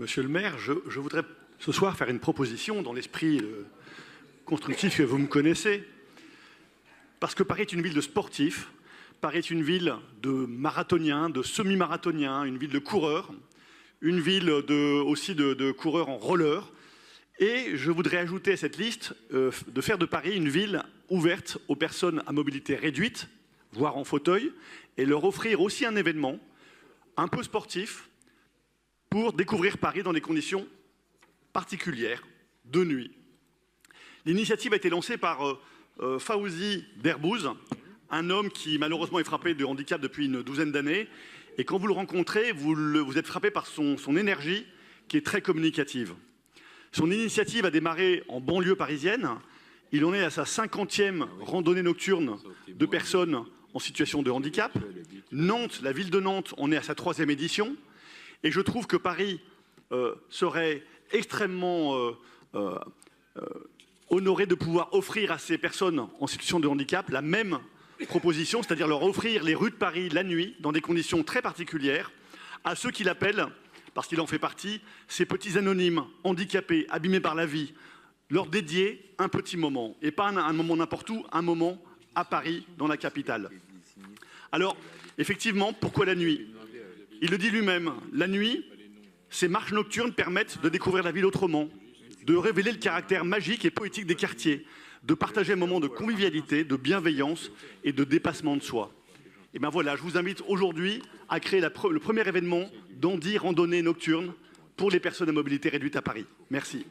Monsieur le maire, je voudrais ce soir faire une proposition dans l'esprit constructif que vous me connaissez. Parce que Paris est une ville de sportifs, Paris est une ville de marathoniens, de semi-marathoniens, une ville de coureurs, une ville aussi de coureurs en roller. Et je voudrais ajouter à cette liste de faire de Paris une ville ouverte aux personnes à mobilité réduite, voire en fauteuil, et leur offrir aussi un événement un peu sportif pour découvrir Paris dans des conditions particulières, de nuit. L'initiative a été lancée par Fawzi Derbouze, un homme qui malheureusement est frappé de handicap depuis une douzaine d'années. Et quand vous le rencontrez, vous êtes frappé par son énergie qui est très communicative. Son initiative a démarré en banlieue parisienne. Il en est à sa 50e randonnée nocturne de personnes en situation de handicap. Nantes, la ville de Nantes, en est à sa 3e édition. Et je trouve que Paris serait extrêmement honoré de pouvoir offrir à ces personnes en situation de handicap la même proposition, c'est-à-dire leur offrir les rues de Paris la nuit, dans des conditions très particulières, à ceux qui l'appellent, parce qu'il en fait partie, ces petits anonymes, handicapés, abîmés par la vie, leur dédier un petit moment, et pas un moment n'importe où, un moment à Paris, dans la capitale. Alors, effectivement, pourquoi la nuit? Il le dit lui-même, la nuit, ces marches nocturnes permettent de découvrir la ville autrement, de révéler le caractère magique et poétique des quartiers, de partager un moment de convivialité, de bienveillance et de dépassement de soi. Et bien voilà, je vous invite aujourd'hui à créer le premier événement d'Andy Randonnée Nocturne pour les personnes à mobilité réduite à Paris. Merci.